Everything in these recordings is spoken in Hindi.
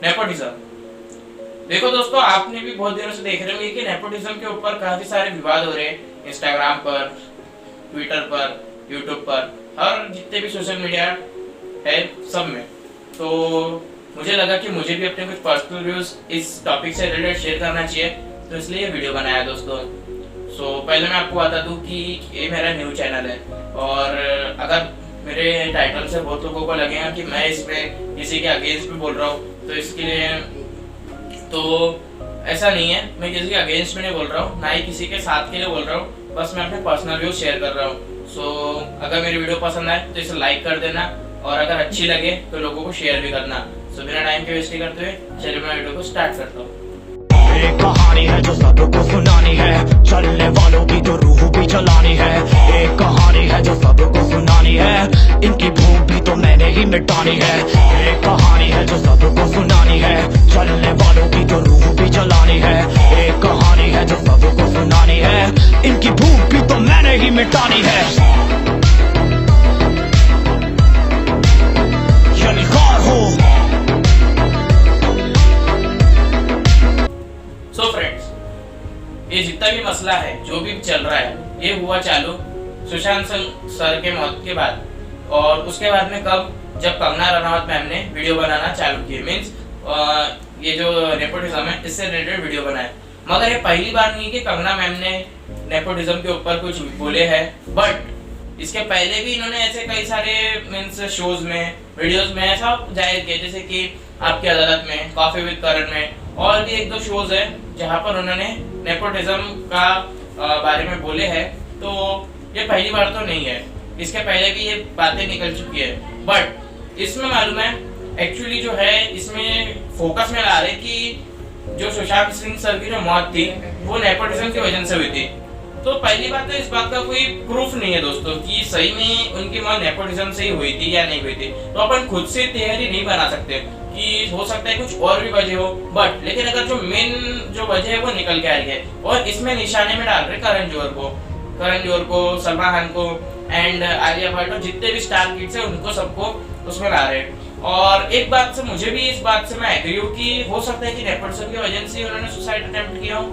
नेपोटिज्म। देखो दोस्तों, आपने भी बहुत दिनों से देख रहे होंगे कि नेपोटिज्म के ऊपर काफी सारे विवाद हो रहे हैं, इंस्टाग्राम पर, ट्विटर पर, यूट्यूब पर, और जितने भी सोशल मीडिया है सब में। तो मुझे लगा कि मुझे भी अपने कुछ पर्सनल व्यूज इस टॉपिक से रिलेटेड शेयर करना चाहिए, तो इसलिए ये वीडियो बनाया दोस्तों। पहले मैं आपको बता दूं कि ये मेरा न्यू चैनल है, और अगर मेरे टाइटल से बहुत लोगों को लगेगा कि मैं इसमें किसी के अगेंस्ट भी बोल रहा हूँ, तो इसके लिए तो ऐसा नहीं है, मैं किसी के अगेंस्ट में नहीं बोल रहा हूँ, ना ही किसी के साथ के लिए बोल रहा हूँ, बस मैं अपने पर्सनल व्यू शेयर कर रहा हूँ। अगर मेरी वीडियो पसंद आए तो इसे लाइक कर देना, और अगर अच्छी लगे तो लोगों को शेयर भी करना। बिना टाइम के वेस्ट करते हुए चलिए मैं वीडियो को स्टार्ट करता हूँ। एक कहानी है जो सबको सुनानी है, चलने वालों की तो रूह भी जलानी है। एक कहानी है जो सबको सुनानी है, इनकी भूख भी तो मैंने ही मिटानी है। एक कहानी है जो सबको सुनानी है, चलने वालों की तो रूह भी जलानी है। एक कहानी है जो सबको सुनानी है, इनकी भूख भी तो मैंने ही मिटानी है। यानी कार हो। फ्रेंड्स, ये जितना भी मसला है, जो भी चल रहा है, ये हुआ चालू सुशांत सिंह सर के मौत के बाद, और उसके बाद में जब कंगना रनावत मैम ने वीडियो बनाना चालू किए, मीन्स ये जो नेपोटिज्म है इससे रिलेटेड वीडियो बनाए। मगर ये पहली बार नहीं कि कंगना मैम ने नेपोटिज्म के ऊपर कुछ बोले हैं, बट इसके पहले भी इन्होंने ऐसे कई सारे मीन्स शोज में, वीडियोस में ऐसा जाहिर किया, जैसे कि आपकी अदालत में, कॉफी विद करण में, और भी एक दो शोज है जहाँ पर उन्होंने नेपोटिज्म का बारे में बोले हैं। तो ये पहली बार तो नहीं है, इसके पहले भी ये बातें निकल चुकी है, बट इसमें मालूम है एक्चुअली जो है इसमें फोकस में ला रहे कि जो सुशांत सिंह सर की जो मौत थी वो नेपोटिज्म की वजह से हुई थी। तो पहली बात तो इस बात का कोई प्रूफ नहीं है दोस्तों कि सही में उनकी मौत नेपोटिज्म से ही हुई थी या नहीं हुई थी। तो अपन खुद से थियरी नहीं बना सकते कि हो सकता है कुछ और भी वजह हो, बट लेकिन अगर जो मेन जो वजह है वो निकल के आ रही है, और इसमें निशाने में डाल रहे करण जौहर को, सलमान खान को, एंड आलिया भट्ट, और जितने भी स्टार किड्स है उनको सबको उसमें ला रहे हैं। और एक बात से मुझे भी इस बात से मैं एग्री हूँ कि हो सकता है कि नेपोटिज्म की वजह से उन्होंने सुसाइड अटेम्प्ट किया हो,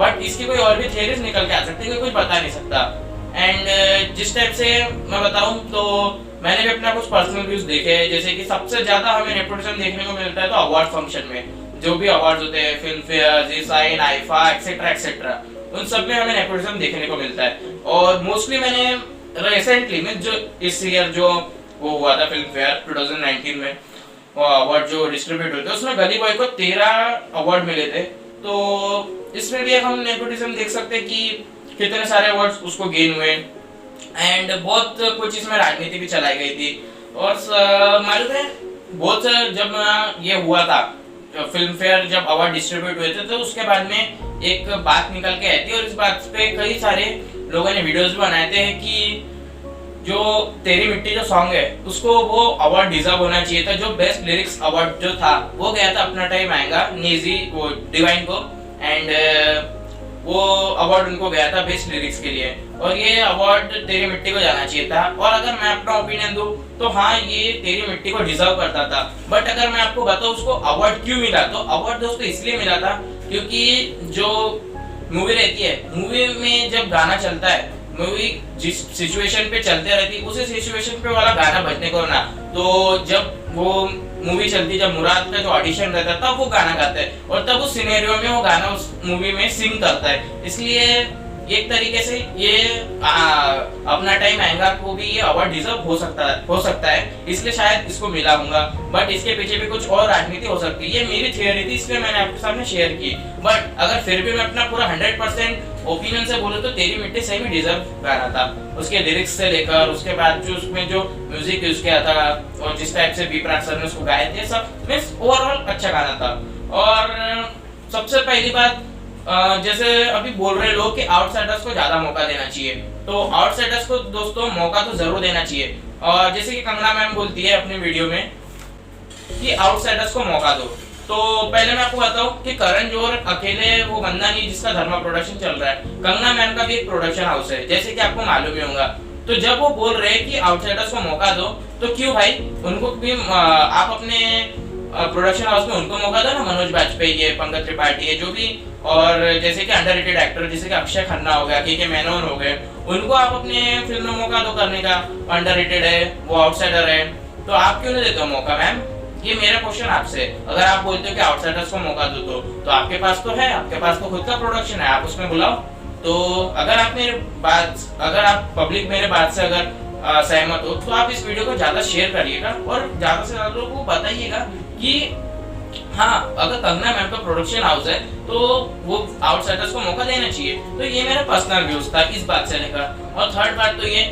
बट इसकी कोई और भी थियरीज निकल के आ सकती है, कोई बता नहीं सकता। एंड जिस टाइप से मैं बताऊं तो मैंने भी अपना कुछ पर्सनल व्यूज देखे हैं, जैसे कि सबसे ज्यादा हमें नेपोटिज्म देखने को मिलता है तो अवार्ड फंक्शन में, जो भी अवार्ड्स होते हैं, फिल्म फेयर, जी साइन, आईफा, एक्सेट्रा एक्सेट्रा, उन सब में हमें नेपोटिज्म देखने को मिलता है। और मोस्टली मैंने रिसेंटली में जो इस ईयर जो वो हुआ था फिल्म फेयर 2019 में, वो अवार्ड जो डिस्ट्रीब्यूट हुए थे उसमें गली बॉय को 13 अवार्ड मिले थे। तो इसमें भी हम नेपोटिज्म देख सकते हैं कि कितने सारे अवार्ड्स उसको गेन हुए, एंड बहुत कुछ इसमें राजनीति भी चलाई गई थी। और मालूम है बहुत जब ये हुआ था फिल्म फेयर, जब अवार्ड डिस्ट्रीब्यूट हुए थे, तो उसके बाद में एक बात निकल के आई थी, और इस बात पे कई सारे लोगों ने वीडियोस भी बनाए थे कि जो तेरी मिट्टी जो सॉन्ग है उसको वो अवार्ड डिजर्व होना चाहिए था। जो बेस्ट लिरिक्स अवार्ड जो था वो गया था अपना टाइम आएगा निजी वो डिवाइन को, एंड वो अवार्ड उनको गया था बेस्ट लिरिक्स के लिए, और ये अवार्ड तेरी मिट्टी को जाना चाहिए था। और अगर मैं अपना ओपिनियन दूं तो हाँ, ये तेरी मिट्टी को डिजर्व करता था, बट अगर मैं आपको बताऊं उसको अवार्ड क्यों मिला, तो अवार्ड दोस्तों इसलिए मिला था क्योंकि जो मूवी रहती है, मूवी में जब गाना चलता है, मूवी जिस सिचुएशन पे चलते रहती उसी सिचुएशन पे वाला गाना बजने को ना, तो जब वो मूवी चलती, जब मुराद का जो ऑडिशन रहता है तब वो गाना गाता है, और तब उस सिनेरियो में वो गाना उस मूवी में सिंग करता है। इसलिए एक तरीके से ये अपना टाइम आएगा को भी ये अवार्ड डिजर्व हो सकता है, इसलिए शायद इसको मिला होगा, बट इसके पीछे भी कुछ और राजनीति हो सकती है। ये मेरी थियरी थी, इसलिए मैंने आपके सामने शेयर की। बट अगर फिर भी मैं अपना पूरा 100% ओपिनियन से बोलूं तो तेरी मिट्टी सही में डिजर्व गाना था, उसके लिरिक्स से लेकर उसके बाद जो उसमें जो म्यूजिक यूज किया था और जिस टाइप से बी प्राक सर ने उसको गाए थे, सब मींस ओवरऑल अच्छा गाना था। और सबसे पहली बात, जैसे अभी बोल रहे लोग कि आउटसाइडर्स को ज्यादा मौका देना चाहिए, तो आउटसाइडर्स को दोस्तों मौका तो जरूर देना चाहिए। और जैसे कि कंगना मैम बोलती है अपनी वीडियो में कि आउटसाइडर्स को मौका दो, तो पहले मैं आपको बताऊं कि करण जौहर अकेले वो बंदा नहीं जिसका धर्मा प्रोडक्शन चल रहा है, कंगना मैम का भी एक प्रोडक्शन हाउस है, जैसे कि आपको मालूम ही होगा। तो जब वो बोल रहे हैं कि आउटसाइडर्स को मौका दो, तो क्यों भाई उनको भी आप अपने प्रोडक्शन हाउस में उनको मौका दो ना, मनोज बाजपेयी है, पंकज त्रिपाठी है, जो भी, और जैसे कि अंडररेटेड एक्टर जैसे कि अक्षय खन्ना हो गया, के मेनन हो गए, उनको आप अपने फिल्म में मौका दो करने का। अंडररेटेड है, वो आउटसाइडर है, तो आप क्यों नहीं देते हो मौका मैम? ये मेरा क्वेश्चन आपसे। अगर आप बोलते हो कि आउटसाइडर्स को मौका दो तो आपके पास तो है, आपके पास तो खुद का प्रोडक्शन है, आप उसमें बुलाओ। तो अगर आप पब्लिक मेरे बात से अगर सहमत हो तो आप इस वीडियो को ज्यादा शेयर करिएगा और ज्यादा से ज्यादा लोगों को बताइएगा कि हाँ, अगर कंगना मैम का प्रोडक्शन हाउस है तो वो आउटसाइडर्स को मौका देना चाहिए। तो ये मेरा पर्सनल व्यूज था इस बात से लेकर। और थर्ड बात तो ये,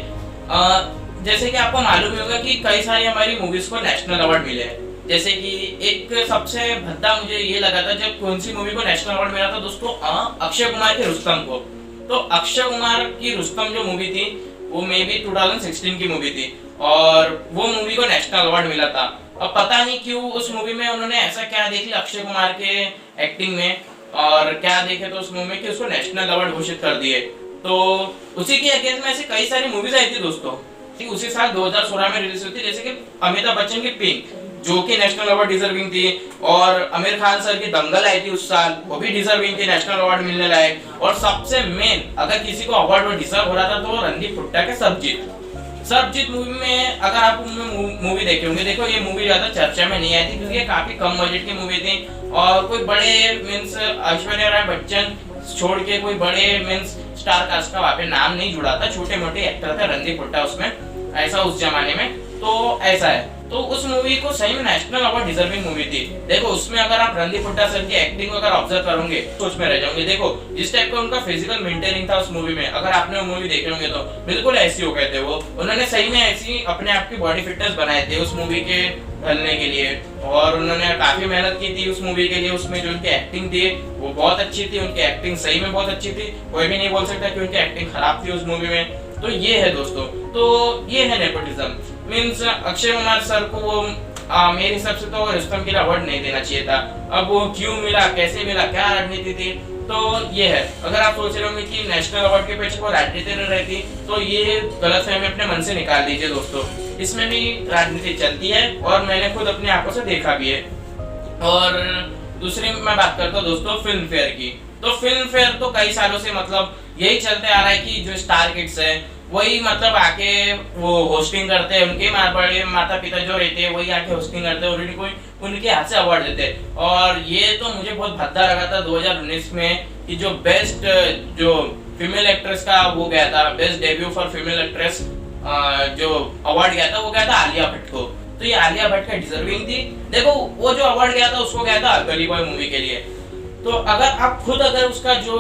जैसे कि आपको मालूम ही होगा कि कई सारी हमारी मूवीज को नेशनल अवार्ड मिले हैं। जैसे कि एक सबसे भद्दा मुझे ये लगा था जब कौन सी मूवी को नेशनल अवार्ड मिला था दोस्तों, अक्षय कुमार के रुस्तम को। तो अक्षय कुमार की रुस्तम जो मूवी थी वो मे बी 2016 की मूवी थी और वो मूवी को नेशनल अवार्ड मिला था। अब पता नहीं क्यों उस मूवी में उन्होंने ऐसा क्या देख लिया अक्षय कुमार के एक्टिंग में और क्या देखे तो उस मूवी में कि उसको नेशनल अवार्ड घोषित कर दिए। तो उसी के अगेंस्ट में ऐसी कई सारी मूवीज आई थी दोस्तों, उसी साल 2016 में रिलीज हुई थी, जैसे कि अमिताभ बच्चन की पिंक जो कि नेशनल अवार्ड डिजर्विंग थी, और आमिर खान सर की दंगल आई थी उस साल, वो भी डिजर्विंग थी, नेशनल अवार्ड मिलने लायक। और सबसे मेन अगर किसी को अवार्ड डिजर्व हो रहा था तो वो रणदीप हुड्डा के सरबजीत मूवी में, अगर आप मूवी देखे होंगे, देखो ये मूवी ज्यादा चर्चा में नहीं आई थी क्योंकि काफी कम बजट की मूवी थी और कोई बड़े मींस ऐश्वर्या राय बच्चन छोड़ के कोई बड़े मींस स्टार कास्ट का वहाँ पे नाम नहीं जुड़ा था, छोटे मोटे एक्टर थे, रणदीप हुड्डा उसमें, ऐसा उस जमाने में। तो ऐसा है, तो उस मूवी को सही में नेशनल अवार्ड डिजर्विंग मूवी थी। देखो उसमें अगर आप रणदीप हुड्डा सर की एक्टिंग को अगर ऑब्जर्व करोगे तो उसमें रह जाओगे। देखो जिस टाइप का उनका फिजिकल मेंटेनिंग था उस मूवी में, अगर आपने वो मूवी देखे होंगे तो बिल्कुल ऐसी हो गए थे वो। उन्होंने सही में ऐसी अपने आप की बॉडी फिटनेस बनाए थे उस मूवी के ढलने के लिए और उन्होंने काफी मेहनत की थी उस मूवी के लिए। उसमें जो उनकी एक्टिंग थी वो बहुत अच्छी थी, उनकी एक्टिंग सही में बहुत अच्छी थी, कोई भी नहीं बोल सकता कि उनकी एक्टिंग खराब थी उस मूवी में। तो ये है दोस्तों, तो ये है nepotism means Akshay Kumar sir को वो मेरे हिसाब से तो रुस्तम के लिए अवार्ड नहीं देना चाहिए था। अब वो क्यों मिला, कैसे मिला, क्या राजनीति थी, तो ये है। अगर आप सोच रहे होंगे कि नेशनल अवार्ड के पीछे कोई राजनीति न रहती तो ये गलतफहमी अपने मन से निकाल दीजिए दोस्तों, इसमें भी राजनीति चलती है और मैंने खुद अपनी आंखों से देखा भी है। और दूसरी मैं बात करता हूँ दोस्तों फिल्म फेयर की। तो फिल्म फेयर तो कई सालों से मतलब यही चलते आ रहा है कि जो स्टार किड्स है वही मतलब आके वो होस्टिंग करते हैं, उनके बड़े माता पिता जो रहते हैं वही आके होस्टिंग करते हैं और उनको उनके हाथ से अवार्ड देते हैं। और ये तो मुझे बहुत भद्दा लगा था 2019 में कि जो बेस्ट जो फीमेल एक्ट्रेस का वो गया था, best debut for female actress जो अवार्ड गया था वो गया था आलिया भट्ट को। तो ये आलिया भट्ट का डिजर्विंग थी। देखो वो जो अवार्ड गया था उसको गया था गली बॉय मूवी के लिए। तो अगर आप खुद अगर उसका जो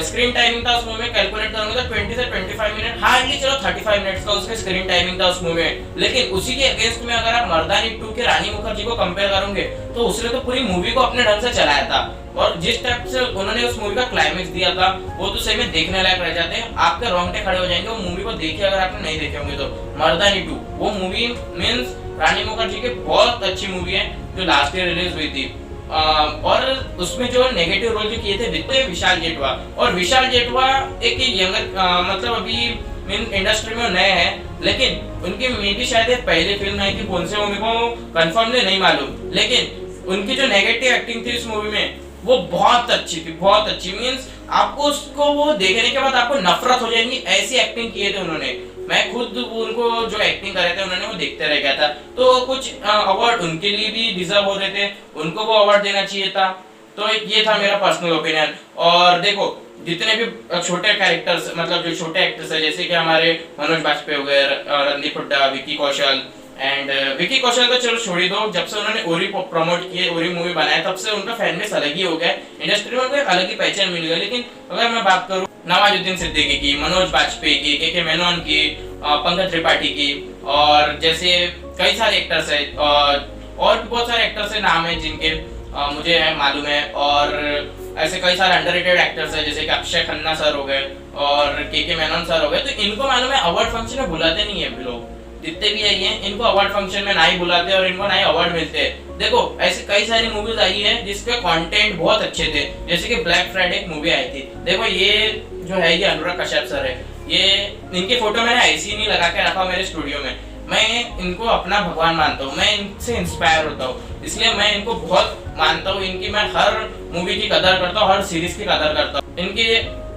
स्क्रीन टाइमिंग था उस मूवी में कैलकुलेट करोगे तो 20 से 25 मिनट, हार्डली चलो 35 मिनट्स का उसका स्क्रीन टाइमिंग था उस मूवी में। लेकिन उसी के अगेंस्ट में अगर आप मर्दानी 2 के रानी मुखर्जी को कंपेयर करोगे तो उसने तो पूरी मूवी को अपने ढंग से चलाया था और जिस टाइप से उन्होंने उस मूवी का क्लाइमेक्स दिया था वो तो सही में देखने लायक रह जाते हैं। आपके रोंगटे खड़े हो जाएंगे वो मूवी को देखिए अगर आपने नहीं देखे होंगे तो। मर्दानी 2 वो मूवी मींस रानी मुखर्जी की बहुत अच्छी मूवी है जो लास्ट ईयर रिलीज हुई थी। और उसमें जो नेगेटिव रोल जो किए थे विशाल जेठवा, और विशाल जेठवा एक यंगर मतलब अभी मीन इंडस्ट्री में नए हैं, लेकिन उनकी मे भी शायद पहली फिल्म है कि कौन से मूवी को कंफर्मली नहीं मालूम, लेकिन उनकी जो नेगेटिव एक्टिंग थी इस मूवी में वो बहुत अच्छी थी, बहुत अच्छी। मींस आपको उसको वो देखने के बाद आपको नफरत हो जाएगी, ऐसी एक्टिंग किए थे उन्होंने। मैं खुद उनको जो एक्टिंग कर रहे थे उन्होंने वो देखते रह गया था। तो कुछ अवार्ड उनके लिए भी डिजर्व हो रहे थे, उनको वो अवार्ड देना चाहिए था। तो ये था मेरा पर्सनल ओपिनियन। और देखो जितने भी छोटे कैरेक्टर्स मतलब जो छोटे एक्टर्स है जैसे कि हमारे मनोज बाजपेयी हो गए, रणदीप हुड्डा, विकी कौशल एंड विकी कौशल तो चलो छोड़ ही दो, जब से उन्होंने उरी प्रमोट किए, उरी मूवी बनाया तब से उनका फैन बेस अलग ही हो गया, इंडस्ट्री में उनको एक अलग ही पहचान मिल गई। लेकिन अगर मैं बात करूं नवाजुद्दीन सिद्दीकी की, मनोज बाजपेयी की, के मेनन की, पंकज त्रिपाठी की और जैसे कई सारे एक्टर्स है और भी बहुत सारे एक्टर्स है नाम है जिनके मुझे मालूम है। और ऐसे कई सारे अंडररेटेड एक्टर्स है जैसे कि अक्षय खन्ना सर हो गए और के मेनन सर हो गए। तो इनको मालूम है अवार्ड फंक्शन में बुलाते नहीं है लोग, जितने भी आई हैं इनको अवार्ड फंक्शन में ना ही बुलाते और इनको ना ही अवार्ड मिलते हैं। देखो ऐसे कई सारी मूवीज आई है जिसके कंटेंट बहुत अच्छे थे, जैसे कि ब्लैक फ्राइडे एक मूवी आई थी। देखो ये जो है ये अनुराग कश्यप सर है, ये इनकी फोटो मैंने ऐसी नहीं लगा के रखा मेरे स्टूडियो में, मैं इनको अपना भगवान मानता हूँ, मैं इनसे इंस्पायर होता हूँ, इसलिए मैं इनको बहुत मानता हूँ। इनकी मैं हर मूवी की कदर करता हूँ, हर सीरीज की कदर करता हूँ। इनकी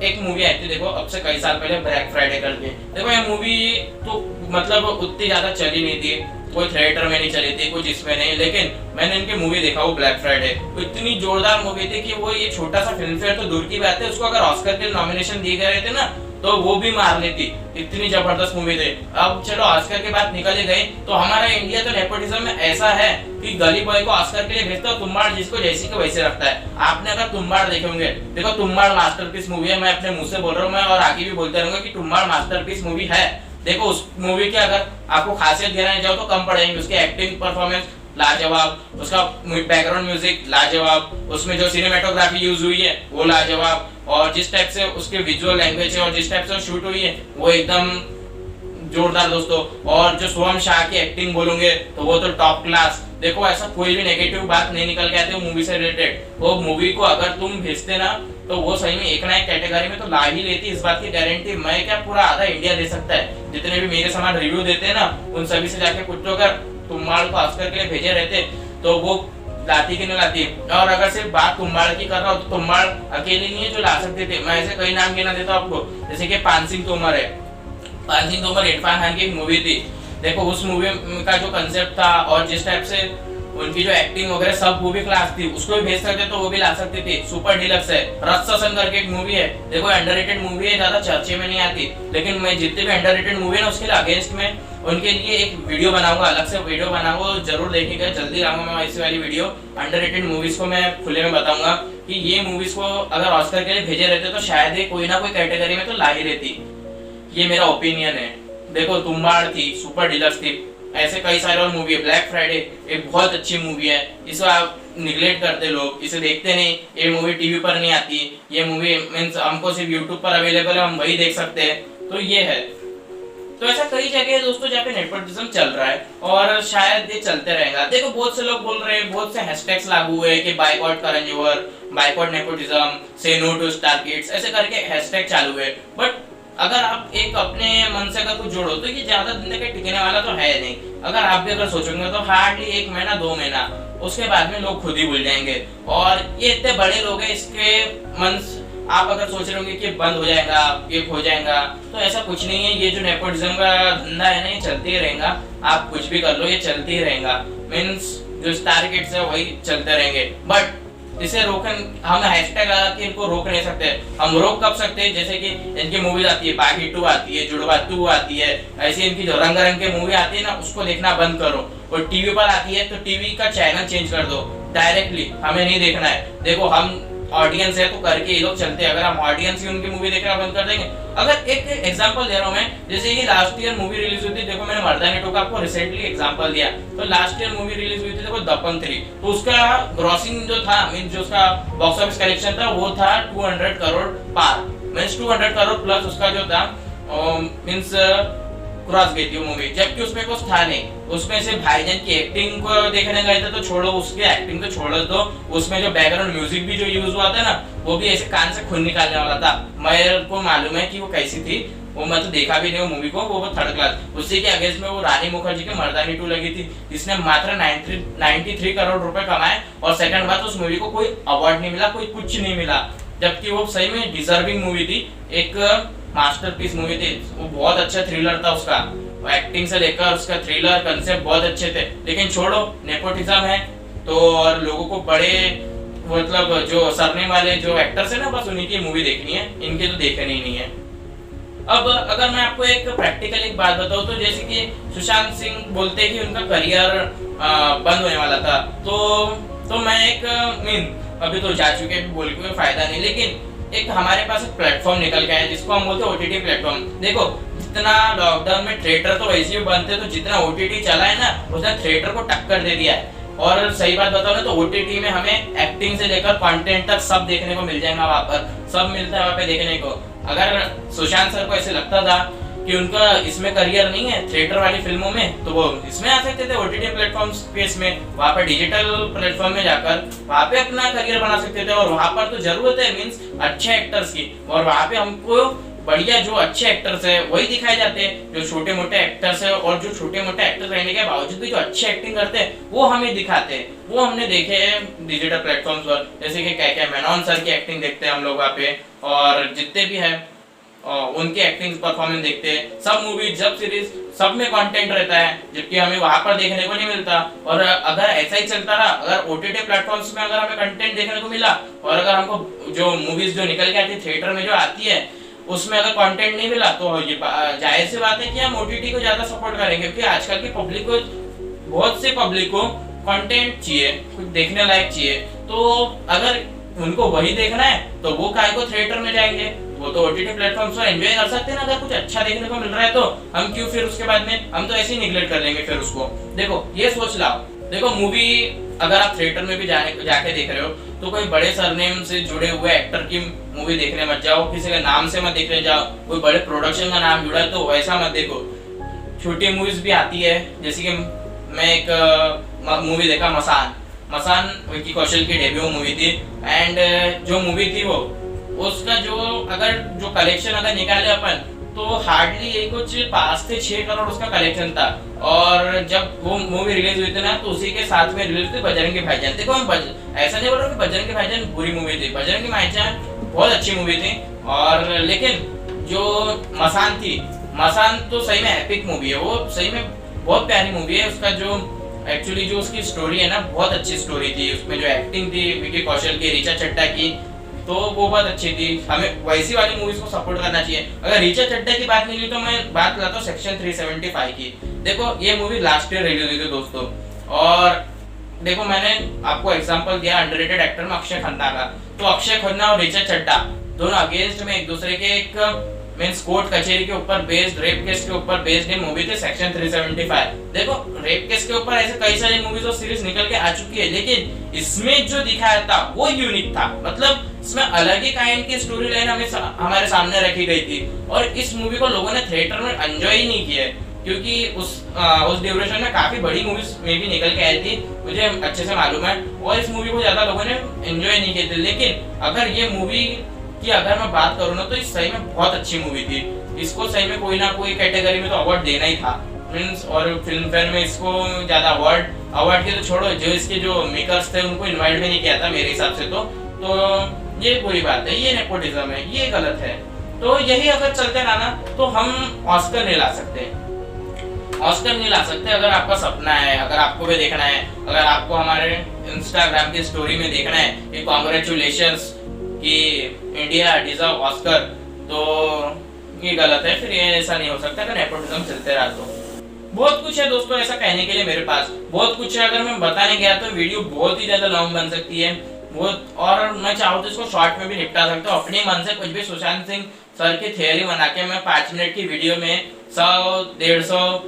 एक मूवी आई थी देखो अब से कई साल पहले, ब्लैक फ्राइडे करके। देखो ये मूवी तो मतलब उतनी ज्यादा चली नहीं थी, कोई थिएटर में नहीं चली थी, कुछ इसमें नहीं, लेकिन मैंने इनकी मूवी देखा वो ब्लैक फ्राइडे, तो इतनी जोरदार मूवी थी कि वो ये छोटा सा फिल्म फेयर तो दूर की बात है, उसको अगर ऑस्कर के नॉमिनेशन दिए गए थे ना तो वो भी मार लेती, इतनी जबरदस्त मूवी थी। अब चलो ऑस्कर की बात निकल ही गई, तो हमारा इंडिया तो नेपोटिज्म में ऐसा है कि गली बॉय को ऑस्कर के लिए भेजता है, तुम्बाड़ जिसको जैसी को वैसे रखता है। आपने अगर तुम्बाड़ देखे होंगे, देखो तुम्बाड़ मास्टरपीस मूवी है, मैं अपने मुंह से बोल रहा हूँ, मैं और आगे भी बोलते रहूंगा कि तुम्बाड़ मास्टरपीस मूवी है। देखो उस मूवी की अगर आपको खासियत गिनाने जाओ तो कम पड़ेंगे, उसकी एक्टिंग परफॉर्मेंस लाजवाब, उसका बैकग्राउंड म्यूजिक लाजवाब, उसमें जो सिनेमेटोग्राफी यूज हुई है वो लाजवाब, और जिस टाइप से उसके विजुअल लैंग्वेज है और जिस टाइप से शूट हुई है वो एकदम जोरदार दोस्तों। और जो सोहम शाह की एक्टिंग बोलोगे तो वो तो टॉप क्लास। देखो ऐसा कोई भी नेगेटिव बात नहीं निकल के आती वो मूवी से रिलेटेड। वो मूवी को अगर तुम भेजते ना तो वो सही में एक ना एक कैटेगरी में तो ला ही लेती, इस बात की गारंटी मैं क्या पूरा आधा इंडिया ले सकता है। जितने भी मेरे समान रिव्यू देते हैं ना उन सभी से जाके पूछो अगर तुम्बाड़ को ऑस्कर के लिए भेजे रहते तो वो लाती कि नहीं लाती। और अगर सिर्फ बात तुम्बाड़ की कर रहा हूँ तो तुम्बाड़ अकेले नहीं है जो ला सकते थे, मैं ऐसे कई नाम गिना देता हूँ आपको, जैसे कि पान सिंह तोमर है। पान सिंह तोमर इरफान खान की एक मूवी थी, देखो उस मूवी का जो कंसेप्ट था और जिस टाइप से उनकी जो एक्टिंग वगैरह सब वो भी क्लास थी, उसको भी भेज सकते तो वो भी ला सकते थे। सुपर डिलक्स है, रत्ससन करके एक मूवी है, देखो अंडररेटेड मूवी है, ज्यादा चर्चे में नहीं आती, लेकिन मैं जितने भी अंडररेटेड मूवी है ना उसके लिए अगेंस्ट में उनके लिए एक वीडियो बनाऊंगा, अलग से वीडियो बनाऊंगा, जरूर देखिएगा, जल्दी लाऊंगा मैं ऐसी वाली वीडियो। अंडररेटेड मूवीज को मैं खुले में बताऊंगा कि ये मूवीज को अगर ऑस्कर के लिए भेजे रहते तो शायद ये कोई ना कोई कैटेगरी में तो ला ही रहती। ये मेरा ओपिनियन है। देखो तुम्बाड़ थी, सुपर डिलक्स थी, ऐसे कई सारे और मूवी है। ब्लैक फ्राइडे एक बहुत अच्छी मूवी है, इसे आप निगलेक्ट करते लोग, इसे देखते नहीं। ये मूवी टीवी पर नहीं आती, ये मूवी मींस हमको सिर्फ यूट्यूब पर अवेलेबल है, हम वही देख सकते हैं, तो ये है। तो ऐसा कई जगह है दोस्तों जहाँ पे नेपोटिज्म चल रहा है और शायद ये चलते रहेगा। देखो बहुत से लोग बोल रहे हैं, बहुत से हैशटैग्स लागू हुए कि boycott Karan Johar, boycott nepotism, से नो टू स्टार किड्स, ऐसे करके हैशटैग चालू है। बट अगर आप एक अपने मन से अगर कुछ जोड़ो तो ये ज्यादा दिन तक टिकने वाला तो है नहीं। अगर आप भी अगर सोचोगे तो हार्डली 1 महीना 2 महीना, उसके बाद में लोग खुद ही भूल जाएंगे। और ये इतने बड़े लोग हैं, इसके मन आप अगर सोच रहे होंगे कि बंद हो जाएगा, ये हो जाएगा, तो ऐसा कुछ नहीं है। ये जो नेपोटिज्म का धंधा है ना ये चलते ही रहेगा, आप कुछ भी कर लो ये चलते ही रहेगा। मीन्स जो स्टार किड्स है वही चलते रहेंगे, बट इसे रोकन हम हैशटैग लगा के इनको रोक नहीं सकते। हम रोक कब सकते हैं, जैसे कि इनकी मूवीज आती है, बागी 2 आती है, जुड़वा 2 आती है, ऐसी इनकी जो रंग रंग के मूवी आती है ना उसको देखना बंद करो। और टीवी पर आती है तो टीवी का चैनल चेंज कर दो, डायरेक्टली हमें नहीं देखना है। देखो हम ऑडियंस है तो करके ये लोग चलते हैं, अगर हम ऑडियंस ही उनकी मूवी देखना बंद कर देंगे। अगर एक एग्जांपल दे रहा हूं मैं, जैसे ये लास्ट ईयर मूवी रिलीज हुई थी, देखो मैंने मर्दानी 2 का आपको रिसेंटली एग्जांपल दिया, तो लास्ट ईयर मूवी रिलीज हुई थी देखो दबंग 3, तो उसका ग्रॉसिंग जो था मींस जो उसका बॉक्स ऑफिस कलेक्शन था वो था 200 करोड़ पार, मींस 200 करोड़ प्लस उसका जो था मींस क्रॉस गई थी वो मूवी, जबकि उसमें कुछ था नहीं। उसमें से भाईजान की एक्टिंग को देखने गए थे तो छोड़ो, उसकी एक्टिंग तो छोड़ो, तो उसमें जो बैकग्राउंड म्यूजिक भी जो यूज हुआ था ना वो भी ऐसे कान से खून निकालने वाला था। मेरे को मालूम है कि वो कैसी थी, वो मैं तो देखा भी नहीं वो मूवी को, वो थर्ड क्लास। उसी के अगेंस्ट में वो रानी मुखर्जी की मर्दानी 2 लगी थी, जिसने मात्र 93 करोड़ रुपए कमाए, और सेकंड बात उस मूवी को कोई अवार्ड नहीं मिला, कोई कुछ नहीं मिला, जबकि वो सही में डिजर्विंग मूवी थी, एक मास्टरपीस मूवी थी। वो बहुत अच्छा थ्रिलर था, उसका एक्टिंग से लेकर उसका थ्रिलर कंसेप्ट बहुत अच्छे थे। लेकिन छोड़ो, नेपोटिज्म है तो और लोगों को बड़े मतलब जो सरनेम वाले जो एक्टर्स है ना बस उन्हीं की मूवी देखनी है, इनके तो देखनी ही नहीं है। अब अगर मैं आपको एक प्रैक्टिकल एक बात बताऊं तो जैसे कि सुशांत सिंह बोलते हैं कि उनका करियर बंद होने वाला था, तो मैं एक अभी तो जा चुके बोल के फायदा नहीं, लेकिन एक हमारे पास एक प्लेटफॉर्म निकल के आया जिसको हम बोलते हैं ओटीटी प्लेटफॉर्म। देखो जितना लॉकडाउन में थिएटर तो वैसे भी बंद थे, तो जितना ओटीटी चला है ना उसने थिएटर को टक्कर दे दिया है। और सही बात बताओ ना तो ओटीटी में हमें एक्टिंग से लेकर कंटेंट तक सब देखने को मिल जाएगा, वहाँ पर सब मिलता है वहाँ पे देखने को। अगर सुशांत सर को ऐसे लगता था कि उनका इसमें करियर नहीं है थिएटर वाली फिल्मों में, तो वो इसमें आ सकते थे ओटीटी प्लेटफॉर्म स्पेस में, वहाँ पर डिजिटल प्लेटफॉर्म में जाकर वहाँ पे अपना करियर बना सकते थे। और वहाँ पर तो जरूरत है मींस अच्छे एक्टर्स की, और वहाँ पे हमको बढ़िया जो अच्छे एक्टर्स है वही दिखाए जाते हैं, जो छोटे मोटे एक्टर्स है और जो छोटे मोटे एक्टर रहने के बावजूद भी जो अच्छे एक्टिंग करते हैं वो हमें दिखाते हैं। वो हमने देखे हैं डिजिटल प्लेटफॉर्म्स पर, जैसे कि क्या मेनन सर की एक्टिंग देखते हैं हम लोग वहाँ पे, और जितने भी है उनके एक्टिंग परफॉर्मेंस देखते हैं। सब मूवी जब सीरीज सब में कंटेंट रहता है, जबकि हमें वहां पर देखने को नहीं मिलता। और अगर ऐसा ही चलता रहा, अगर ओटीटी प्लेटफॉर्म्स में अगर हमें कंटेंट देखने को मिला और अगर हमको जो मूवीज जो निकल के आती है थिएटर में जो आती है उसमें अगर कंटेंट नहीं मिला, तो ये जाहिर सी बात है कि हम ओटीटी को ज्यादा सपोर्ट करेंगे, क्योंकि आजकल की पब्लिक को, बहुत सी पब्लिक को कंटेंट चाहिए, कुछ देखने लायक चाहिए। तो अगर उनको वही देखना है तो वो काय को थिएटर में जाएंगे, वो तो ओटीटी प्लेटफॉर्म्स पर एंजॉय कर सकते हैं ना। अगर कुछ अच्छा देखने को मिल रहा है तो हम क्यों फिर उसके बाद में, हम तो ऐसे ही निगलेक्ट कर लेंगे फिर उसको। देखो ये सोच लाओ, देखो मूवी अगर आप थिएटर में भी जाके देख रहे हो तो कोई बड़े सरनेम से जुड़े हुए एक्टर की मूवी देखने मत जाओ, किसी के नाम से मत देखने जाओ, कोई बड़े प्रोडक्शन का नाम जुड़ा है तो वैसा मत देखो। छोटी मूवीज भी आती है, जैसे कि मैं एक मूवी देखा मसान विकी कौशल की डेब्यू मूवी थी, एंड जो मूवी थी वो उसका जो कलेक्शन अगर निकाले अपन तो हार्डली कुछ 5 से 6 करोड़ उसका कलेक्शन था। और जब वो मूवी रिलीज हुई थी ना तो उसी के साथ में रिलीज थी बजरंगी भाईजान। देखो हम ऐसा नहीं बोल रहा कि बजरंगी भाईजान बुरी मूवी थी, बजरंगी भाईजान बहुत अच्छी मूवी थी। और लेकिन जो मसान तो सही में एपिक मूवी है, वो सही में बहुत प्यारी मूवी है। उसका जो एक्चुअली जो उसकी स्टोरी है ना, बहुत अच्छी स्टोरी थी, उसमें जो एक्टिंग थी विकी कौशल की, ऋचा चड्ढा की, तो वो बहुत अच्छी थी। हमें वैसी वाली मूवीज को सपोर्ट करना चाहिए। अगर ऋचा चड्ढा की बात नहीं हुई तो मैं बात करता हूँ सेक्शन 375 की। देखो ये मूवी लास्ट ईयर रिलीज हुई थी दोस्तों, और देखो मैंने आपको एग्जांपल दिया अंडररेटेड एक्टर में अक्षय खन्ना का, तो अक्षय खन्ना और ऋचा चड्ढा दोनों अगेंस्ट में एक दूसरे के एक मींस कोर्ट कचहरी के ऊपर बेस्ड, रेप केस के ऊपर बेस्ड मूवी थी सेक्शन 375। देखो रेप केस के ऊपर ऐसे कई सारी मूवीज और सीरीज निकल के आ चुकी है, लेकिन इसमें जो दिखाया था वो यूनिक था। मतलब इसमें अलग ही काइंड की स्टोरी लाइन हमारे सामने रखी गई थी, और इस मूवी को लोगों ने थिएटर में एंजॉय ही नहीं किया, क्योंकि उस ड्यूरेशन में काफी बड़ी मूवीज में भी निकल के आई थी, मुझे अच्छे से मालूम है, और इस मूवी को ज्यादा लोगों ने एंजॉय नहीं किए थे। लेकिन अगर ये मूवी कि अगर मैं बात करूँ ना तो इस सही में बहुत अच्छी मूवी थी। इसको सही में कोई ना कोई कैटेगरी में तो अवार्ड देना ही था मींस, और फिल्म फेयर में इसको ज्यादा अवार्ड के तो छोड़ो, जो इसके जो मेकर्स थे उनको इनवाइट भी नहीं किया था मेरे हिसाब से। तो ये बुरी बात है, ये नेपोटिज्म है, ये गलत है। तो यही अगर चलते रहा ना तो हम ऑस्कर नहीं ला सकते। अगर आपका सपना है, अगर आपको भी देखना है, अगर आपको हमारे इंस्टाग्राम की स्टोरी में देखना है कि कांग्रेचुलेशंस कि इंडिया डिजर्व ऑस्कर, तो ये गलत है। फिर ये ऐसा नहीं हो सकता अगर नेपोटिज्म चलते रहा तो। बहुत कुछ है दोस्तों ऐसा कहने के लिए, मेरे पास बहुत कुछ है। अगर मैं बताने गया तो वीडियो बहुत ही ज्यादा लॉन्ग बन सकती है बहुत, और मैं चाहूँ तो इसको शॉर्ट में भी निपटा सकता हूँ अपने मन से। कुछ भी सुशांत सिंह सर की थियरी बना के मैं 5 मिनट की वीडियो में 100-150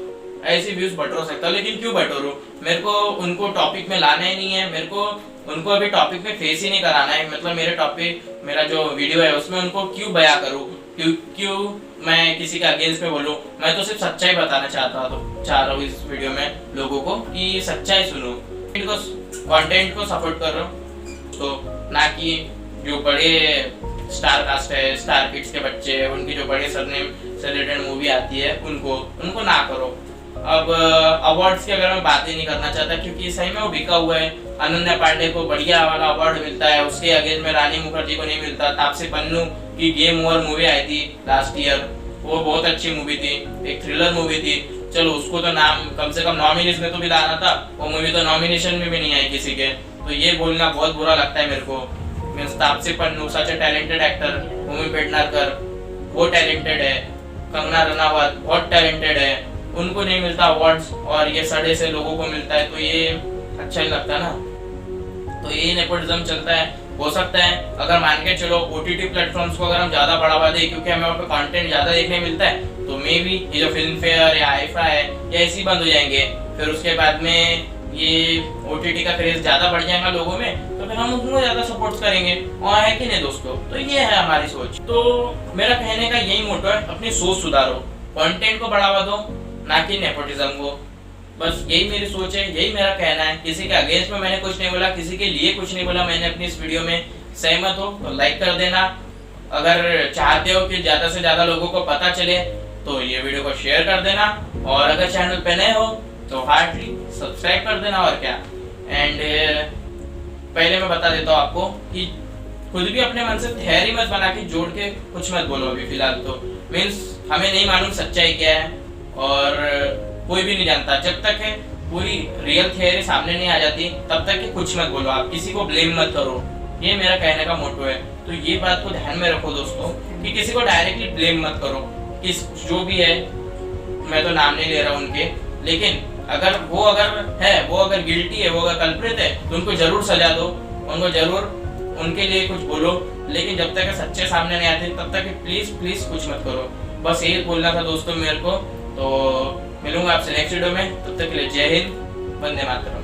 ऐसी व्यूज बटोर सकता हूँ। लेकिन क्यों बटोरूं? मेरे को उनको टॉपिक में लाना ही नहीं है, मेरे को उनको अभी टॉपिक में फेस ही नहीं कराना है। मतलब मेरा जो वीडियो है उसमें उनको क्यों बयां करूं, क्यों मैं किसी के अगेंस्ट में बोलूं। मैं तो सिर्फ सच्चाई बताना चाह रहा हूँ इस वीडियो में लोगों को, कि सच्चाई सुनो, कंटेंट को सपोर्ट करो, तो ना कि जो बड़े स्टार कास्ट है, स्टार किड्स के बच्चे, उनकी जो बड़े सरनेम से रिलेटेड मूवी आती है उनको ना करो। अब अवार्ड्स की अगर मैं बात ही नहीं करना चाहता, क्योंकि सही में वो बिका हुआ है। अनन्या पांडे को बढ़िया वाला अवार्ड मिलता है, उसके अगेंस्ट में रानी मुखर्जी को नहीं मिलता। तापसी पन्नू की गेम ओवर मूवी आई थी लास्ट ईयर, वो बहुत अच्छी मूवी थी, एक थ्रिलर मूवी थी। चलो उसको तो नाम कम से कम नॉमिनेशन में तो भी लाना था, वो मूवी तो नॉमिनेशन में भी नहीं आई किसी के। तो ये बोलना बहुत बुरा लगता है मेरे को। Means Taapsee Pannu such a talented actor, Bhumi Pednekar वो टैलेंटेड है, कंगना रनावत बहुत टैलेंटेड है, उनको नहीं मिलता अवार्ड्स और ये सड़े से लोगों को मिलता है, तो ये अच्छा नहीं लगता ना। तो यही नेपोटिज्म चलता है। हो सकता है अगर मान के चलो ओटीटी प्लेटफॉर्म्स को अगर हम ज्यादा बढ़ावा दें, क्योंकि हमें वहाँ पे कंटेंट ज्यादा देखने मिलता है, तो मे बी ये जो फिल्म फेयर या आईफा है ये ऐसे बंद हो जाएंगे। फिर उसके बाद में ये ओटीटी का क्रेज ज्यादा बढ़ जाएगा लोगों में, तो फिर हम उनको ज्यादा सपोर्ट करेंगे, और है कि नहीं दोस्तों। तो ये है हमारी सोच। तो मेरा कहने का यही मोटो है, अपनी सोच सुधारो, कंटेंट को बढ़ावा दो, ना कि नेपोटिज्म को। बस यही मेरी सोच है, यही मेरा कहना है। किसी के अगेंस्ट में मैंने कुछ नहीं बोला, किसी के लिए कुछ नहीं बोला मैंने अपनी इस वीडियो में। सहमत हो तो लाइक कर देना, अगर चाहते हो कि ज़्यादा से ज़्यादा लोगों को पता चले तो ये वीडियो को शेयर कर देना, और अगर चैनल पे नए हो तो हार्डली सब्सक्राइब कर देना, और क्या। एंड पहले मैं बता देता हूँ आपको कि खुद भी अपने मन से थियरी मत बना के जोड़ के कुछ मत बोलो अभी फिलहाल तो। मीन्स हमें नहीं मालूम सच्चाई क्या है, और कोई भी नहीं जानता जब तक है पूरी रियल थियरी सामने नहीं आ जाती तब तक कि कुछ मत बोलो, आप किसी को ब्लेम मत करो। ये मेरा कहने का मोटो है। तो ये बात को ध्यान में रखो दोस्तों कि किसी को डायरेक्टली ब्लेम मत करो। किस जो भी है, मैं तो नाम नहीं ले रहा उनके, लेकिन वो अगर गिल्टी है, वो अगर कल्प्रिट है तो उनको जरूर सजा दो, उनको जरूर उनके लिए कुछ बोलो। लेकिन जब तक सच्चे सामने नहीं आते तब तक प्लीज प्लीज कुछ मत करो। बस यही बोलना था दोस्तों मेरे को। तो मिलूंगा आपसे नेक्स्ट वीडियो में, तब तक के लिए जय हिंद, वंदे मातरम।